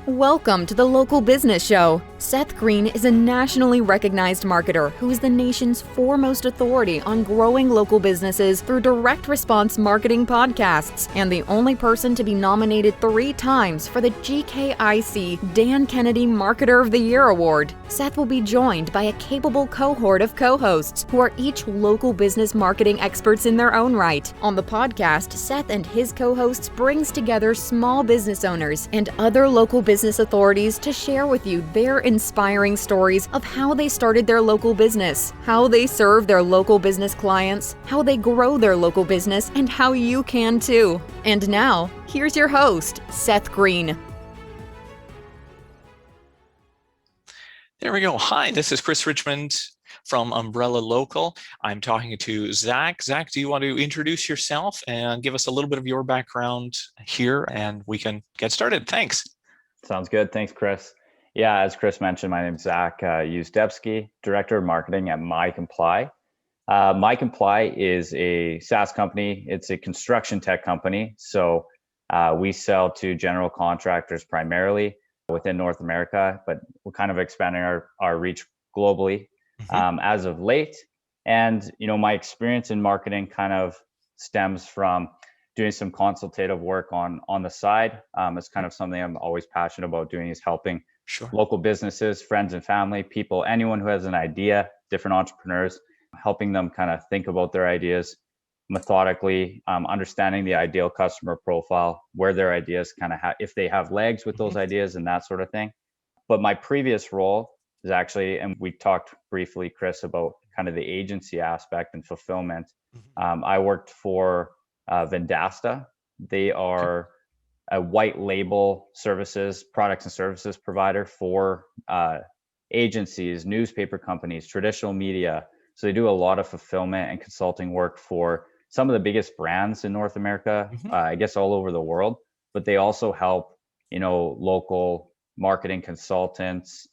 Welcome to the Local Business Show. Seth Green is a nationally recognized marketer who is the nation's foremost authority on growing local businesses through direct response marketing podcasts, and the only person to be nominated 3 times for the GKIC Dan Kennedy Marketer of the Year Award. Seth will be joined by a capable cohort of co-hosts who are each local business marketing experts in their own right. On the podcast, Seth and his co-hosts brings together small business owners and other local business authorities to share with you their inspiring stories of how they started their local business, how they serve their local business clients, how they grow their local business, and how you can too. And now, here's your host, Seth Green. There we go. Hi, this is Chris Richmond from Umbrella Local. I'm talking to Zach. Zach, do you want to introduce yourself and give us a little bit of your background here, and we can get started? Thanks. Sounds good. Thanks, Chris. Yeah, as Chris mentioned, my name is Zach Yuzdepski, Director of Marketing at MyComply. MyComply is a SaaS company. It's a construction tech company. So we sell to general contractors primarily within North America, but we're kind of expanding our reach globally as of late. And, my experience in marketing kind of stems from doing some consultative work on the side. It's kind of something I'm always passionate about doing, is helping local businesses, friends and family, people, anyone who has an idea, different entrepreneurs, helping them kind of think about their ideas methodically, understanding the ideal customer profile, where their ideas kind of if they have legs with those ideas and that sort of thing. But my previous role is actually, and we talked briefly, Chris, about kind of the agency aspect and fulfillment. I worked for Vendasta. They are a white label products and services provider for agencies, newspaper companies, traditional media. So they do a lot of fulfillment and consulting work for some of the biggest brands in North America, I guess all over the world. But they also help, local marketing consultants,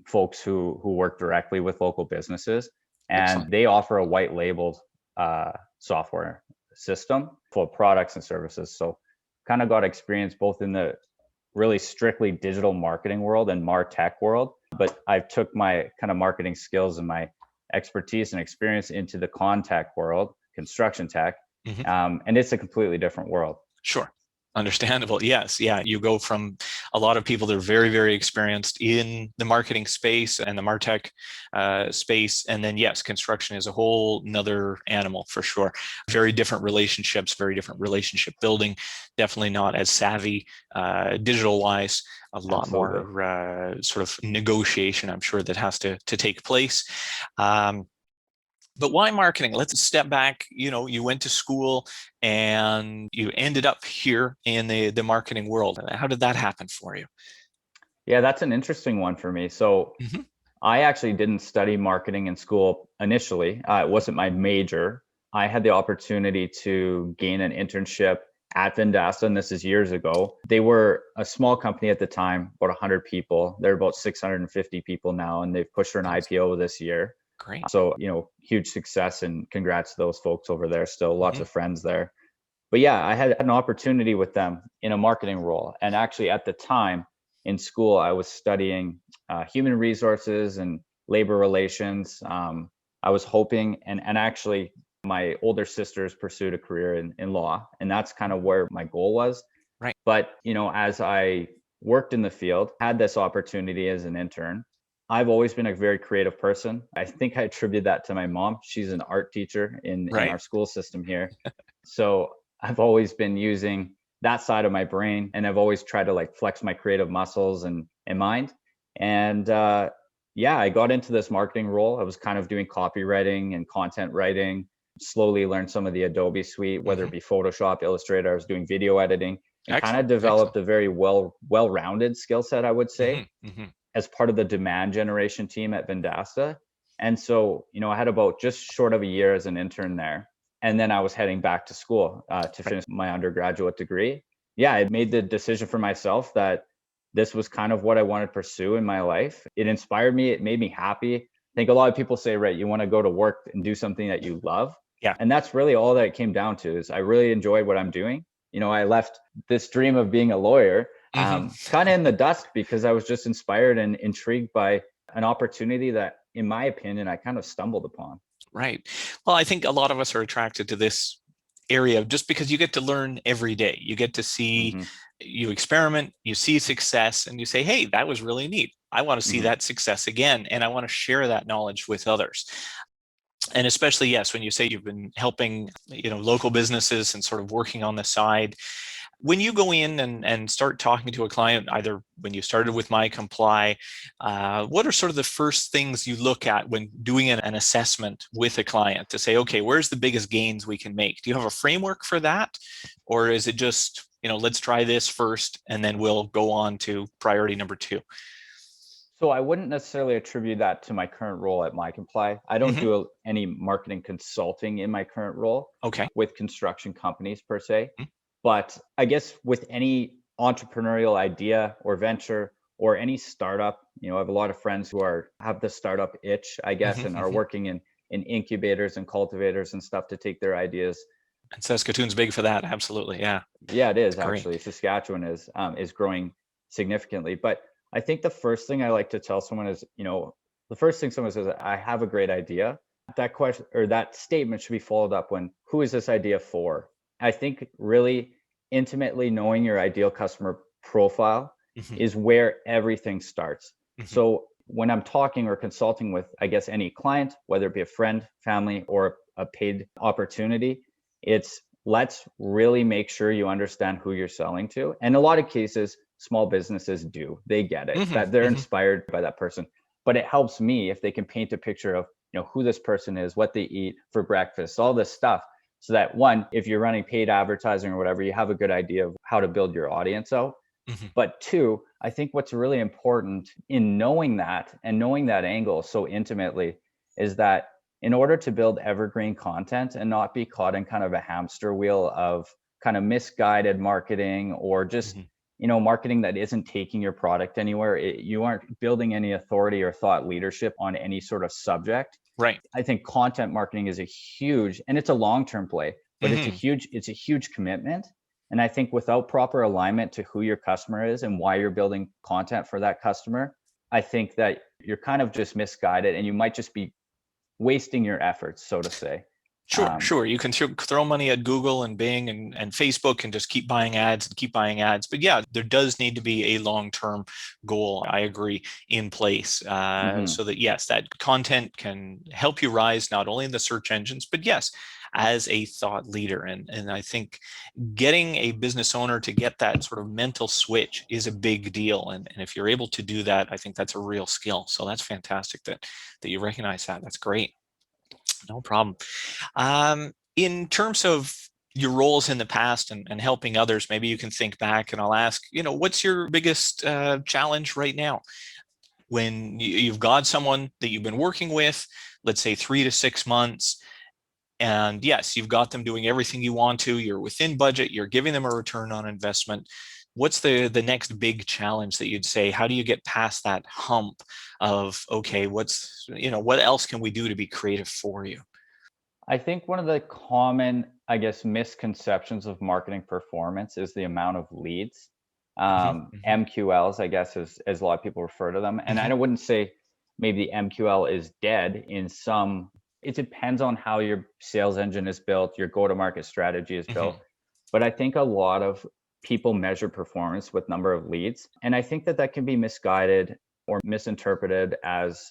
folks who work directly with local businesses. And Excellent. They offer a white labeled software system for products and services. So kind of got experience both in the really strictly digital marketing world and MarTech world, but I took my kind of marketing skills and my expertise and experience into the contact world, construction tech, and it's a completely different world. Sure. Understandable. Yes. Yeah. You go from a lot of people that are very, very experienced in the marketing space and the MarTech space. And then, yes, construction is a whole nother animal for sure. Very different relationships, very different relationship building, definitely not as savvy digital wise. A lot more sort of negotiation, I'm sure, that has to take place. But why marketing? Let's step back. You went to school and you ended up here in the marketing world. How did that happen for you? Yeah, that's an interesting one for me. So I actually didn't study marketing in school initially. It wasn't my major. I had the opportunity to gain an internship at Vendasta, and this is years ago. They were a small company at the time, about 100 people. They're about 650 people now, and they've pushed for an IPO this year. Great. So, huge success, and congrats to those folks over there. Still lots of friends there. But yeah, I had an opportunity with them in a marketing role. And actually at the time in school, I was studying human resources and labor relations. I was hoping, and actually my older sisters pursued a career in law, and that's kind of where my goal was. Right. But, as I worked in the field, had this opportunity as an intern, I've always been a very creative person. I think I attribute that to my mom. She's an art teacher in our school system here. So I've always been using that side of my brain, and I've always tried to flex my creative muscles and mind. And I got into this marketing role. I was kind of doing copywriting and content writing, slowly learned some of the Adobe suite, whether it be Photoshop, Illustrator. I was doing video editing, and kind of developed a very well-rounded skill set, I would say. As part of the demand generation team at Vendasta. And so, I had about just short of a year as an intern there. And then I was heading back to school to finish my undergraduate degree. Yeah, I made the decision for myself that this was kind of what I wanted to pursue in my life. It inspired me. It made me happy. I think a lot of people say, right, you want to go to work and do something that you love. Yeah. And that's really all that it came down to, is I really enjoyed what I'm doing. I left this dream of being a lawyer kind of in the dust because I was just inspired and intrigued by an opportunity that, in my opinion, I kind of stumbled upon. Right. Well, I think a lot of us are attracted to this area just because you get to learn every day. You get to see, Mm-hmm. you experiment, you see success, and you say, hey, that was really neat. I want to see Mm-hmm. that success again, and I want to share that knowledge with others. And especially, yes, when you say you've been helping, local businesses and sort of working on the side, when you go in and start talking to a client, either when you started with MyComply, what are sort of the first things you look at when doing an assessment with a client to say, okay, where's the biggest gains we can make? Do you have a framework for that? Or is it just, let's try this first and then we'll go on to priority number 2? So I wouldn't necessarily attribute that to my current role at MyComply. I don't do any marketing consulting in my current role Okay. with construction companies per se. But I guess with any entrepreneurial idea or venture or any startup, I have a lot of friends who have the startup itch, I guess, and are working in incubators and cultivators and stuff to take their ideas. And Saskatoon's big for that. Absolutely. Yeah. Yeah, it is Great. actually. Saskatchewan is growing significantly. But I think the first thing I like to tell someone is, the first thing someone says, I have a great idea. That question or that statement should be followed up when, who is this idea for? I think really intimately knowing your ideal customer profile is where everything starts. So when I'm talking or consulting with, I guess, any client, whether it be a friend, family, or a paid opportunity, it's let's really make sure you understand who you're selling to. And a lot of cases, small businesses do. They get it, that they're inspired by that person. But it helps me if they can paint a picture of, who this person is, what they eat for breakfast, all this stuff. So that one, if you're running paid advertising or whatever, you have a good idea of how to build your audience out. But two, I think what's really important in knowing that and knowing that angle so intimately is that in order to build evergreen content and not be caught in kind of a hamster wheel of kind of misguided marketing or just marketing that isn't taking your product anywhere, you aren't building any authority or thought leadership on any sort of subject. Right. I think content marketing is a huge, and it's a long-term play, but it's a huge commitment. And I think without proper alignment to who your customer is and why you're building content for that customer, I think that you're kind of just misguided and you might just be wasting your efforts, so to say. Sure. You can throw money at Google and Bing and Facebook and just keep buying ads and keep buying ads. But yeah, there does need to be a long-term goal, I agree, in place so that, yes, that content can help you rise not only in the search engines, but yes, as a thought leader. And I think getting a business owner to get that sort of mental switch is a big deal. And if you're able to do that, I think that's a real skill. So that's fantastic that you recognize that. That's great. No problem. In terms of your roles in the past and helping others, maybe you can think back and I'll ask, what's your biggest challenge right now? When you've got someone that you've been working with, let's say 3 to 6 months, and yes, you've got them doing everything you want to, you're within budget, you're giving them a return on investment. What's the next big challenge that you'd say? How do you get past that hump of, okay, what else can we do to be creative for you? I think one of the common, I guess, misconceptions of marketing performance is the amount of leads. MQLs, I guess, as a lot of people refer to them. And I wouldn't say maybe the MQL is dead in some, it depends on how your sales engine is built, your go-to-market strategy is built. But I think a lot of people measure performance with number of leads. And I think that can be misguided or misinterpreted as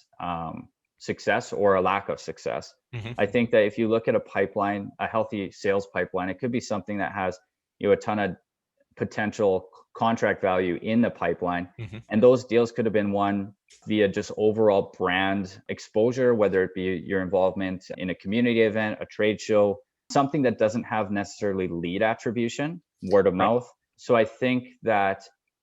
success or a lack of success. I think that if you look at a pipeline, a healthy sales pipeline, it could be something that has a ton of potential contract value in the pipeline. And those deals could have been won via just overall brand exposure, whether it be your involvement in a community event, a trade show, something that doesn't have necessarily lead attribution, word of mouth. So I think that,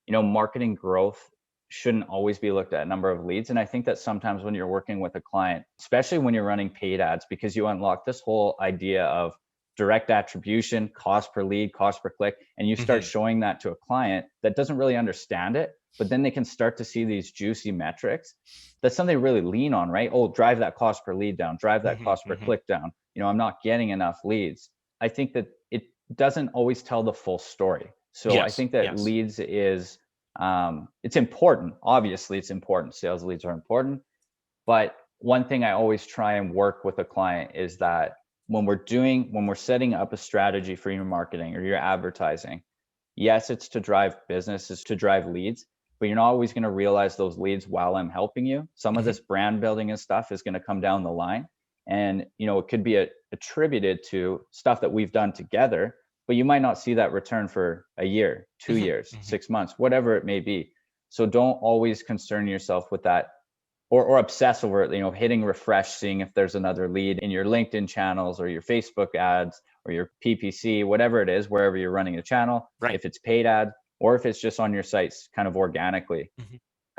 marketing growth shouldn't always be looked at number of leads. And I think that sometimes when you're working with a client, especially when you're running paid ads, because you unlock this whole idea of direct attribution, cost per lead, cost per click, and you start showing that to a client that doesn't really understand it, but then they can start to see these juicy metrics. That's something they really lean on, right? Oh, drive that cost per lead down, drive that cost per click down. I'm not getting enough leads. I think that it doesn't always tell the full story. So I think that leads is It's important. Obviously, it's important. Sales leads are important. But one thing I always try and work with a client is that when we're setting up a strategy for your marketing or your advertising, yes, it's to drive business, it's to drive leads, but you're not always going to realize those leads while I'm helping you. Some of this brand building and stuff is going to come down the line. And, it could be attributed to stuff that we've done together, but you might not see that return for a year, 2 years, 6 months, whatever it may be. So don't always concern yourself with that or obsess over it, hitting refresh, seeing if there's another lead in your LinkedIn channels or your Facebook ads or your PPC, whatever it is, wherever you're running a channel, Right. if it's paid ad or if it's just on your sites kind of organically.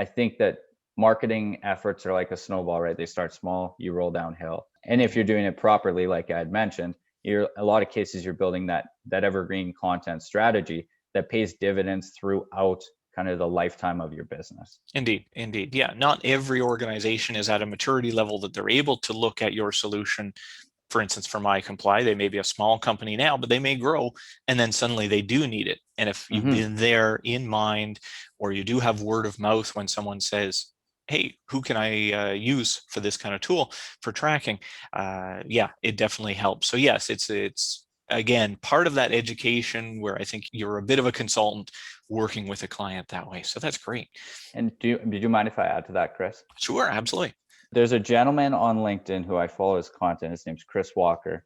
I think that marketing efforts are like a snowball, right? They start small, you roll downhill. And if you're doing it properly, like I had mentioned, a lot of cases you're building that evergreen content strategy that pays dividends throughout kind of the lifetime of your business. Indeed. Yeah. Not every organization is at a maturity level that they're able to look at your solution. For instance, for MyComply, they may be a small company now, but they may grow and then suddenly they do need it. And if you've been there in mind, or you do have word of mouth when someone says, hey, who can I use for this kind of tool for tracking? It definitely helps. So yes, it's again, part of that education where I think you're a bit of a consultant working with a client that way. So that's great. And do you mind if I add to that, Chris? Sure, absolutely. There's a gentleman on LinkedIn who I follow his content. His name's Chris Walker.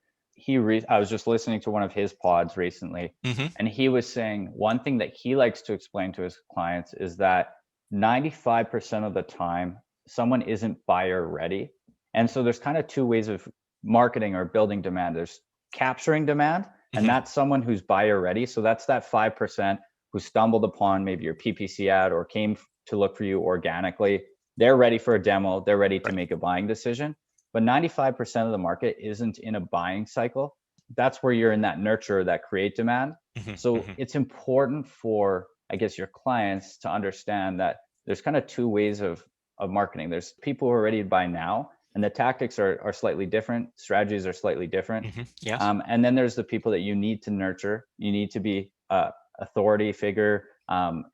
I was just listening to one of his pods recently, and he was saying one thing that he likes to explain to his clients is that 95% of the time, someone isn't buyer ready. And so there's kind of two ways of marketing or building demand. There's capturing demand, and that's someone who's buyer ready. So that's that 5% who stumbled upon maybe your PPC ad or came to look for you organically. They're ready for a demo. They're ready to make a buying decision. But 95% of the market isn't in a buying cycle. That's where you're in that nurture, that create demand. So it's important for, I guess, your clients to understand that there's kind of two ways of marketing. There's people who are ready to buy now, and the tactics are slightly different. Strategies are slightly different. Yes. And then there's the people that you need to nurture. You need to be authority figure,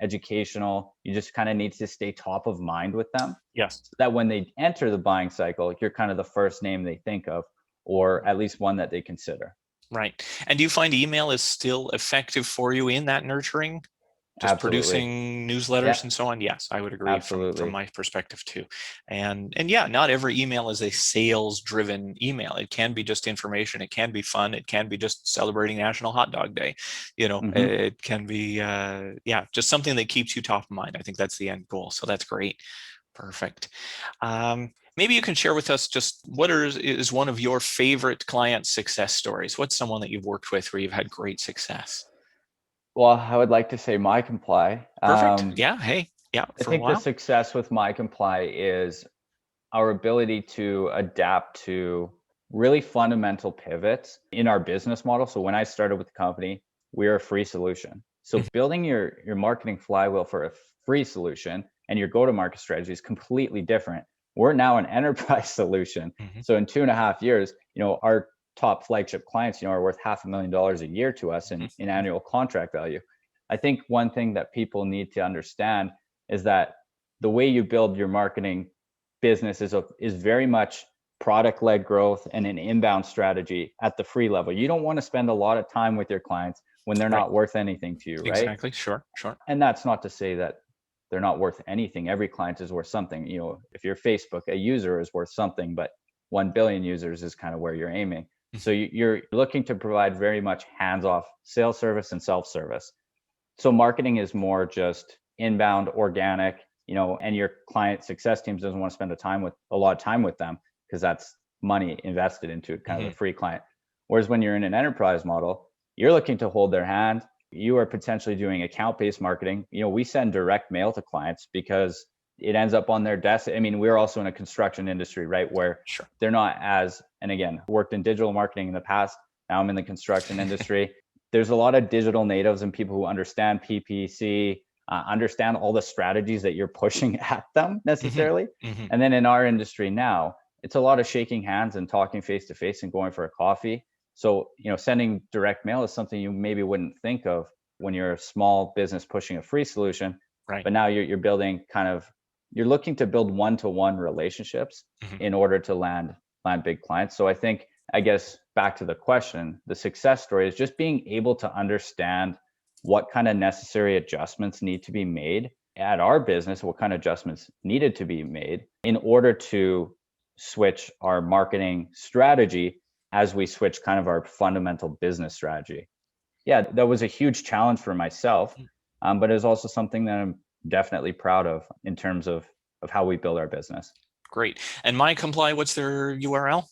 educational. You just kind of need to stay top of mind with them. Yes. So that when they enter the buying cycle, you're kind of the first name they think of, or at least one that they consider. Right. And do you find email is still effective for you in that nurturing? Just Absolutely. Producing newsletters and so on? Yes, I would agree from my perspective too. And yeah, not every email is a sales driven email. It can be just information. It can be fun. It can be just celebrating National Hot Dog Day. It can be, just something that keeps you top of mind. I think that's the end goal. So that's great. Perfect. Maybe you can share with us just what is one of your favorite client success stories? What's someone that you've worked with where you've had great success? Well, I would like to say MyComply. Perfect. I think the success with MyComply is our ability to adapt to really fundamental pivots in our business model. So when I started with the company, we were a free solution. So building your marketing flywheel for a free solution and your go-to-market strategy is completely different. We're now an enterprise solution. So in 2.5 years, our top flagship clients, are worth $500,000 a year to us in annual contract value. I think one thing that people need to understand is that the way you build your marketing business is very much product-led growth and an inbound strategy at the free level. You don't want to spend a lot of time with your clients when they're not worth anything to you, right? Exactly. Sure. And that's not to say that they're not worth anything. Every client is worth something. If you're Facebook, a user is worth something, but 1 billion users is kind of where you're aiming. So you're looking to provide very much hands-off sales service and self-service. So marketing is more just inbound, organic, and your client success teams doesn't want to spend a lot of time with them because that's money invested into kind of a free client. Whereas when you're in an enterprise model, you're looking to hold their hand. You are potentially doing account-based marketing. We send direct mail to clients because it ends up on their desk. I mean, we're also in a construction industry, right? Where they're not and again, worked in digital marketing in the past. Now I'm in the construction industry. There's a lot of digital natives and people who understand PPC, understand all the strategies that you're pushing at them necessarily. And then in our industry now, it's a lot of shaking hands and talking face to face and going for a coffee. So, sending direct mail is something you maybe wouldn't think of when you're a small business pushing a free solution. Right. But now you're building you're looking to build one-to-one relationships in order to land big clients. So I guess back to the question, the success story is just being able to understand what kind of necessary adjustments need to be made at our business, what kind of adjustments needed to be made in order to switch our marketing strategy as we switch kind of our fundamental business strategy. Yeah, that was a huge challenge for myself, but it was also something that I'm definitely proud of in terms of how we build our business. Great. And MyComply, what's their URL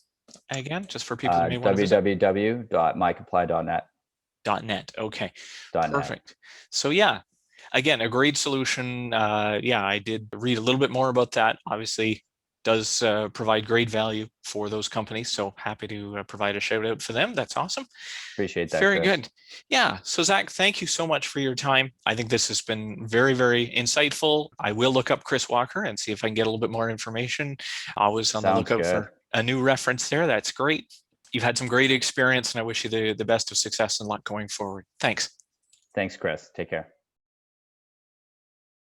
again, just for people who may want to visit? www.mycomply.net. .net. Okay. .net. Perfect. So yeah, again, a great solution. Yeah, I did read a little bit more about that. Obviously, does provide great value for those companies. So happy to provide a shout out for them. That's awesome. Appreciate that. Very Chris. good. Yeah. So Zach, thank you so much for your time. I think this has been very, very insightful. I will look up Chris Walker and see if I can get a little bit more information. Always on the lookout for a new reference there. That's great. You've had some great experience, and I wish you the best of success and luck going forward. Thanks. Thanks, Chris. Take care.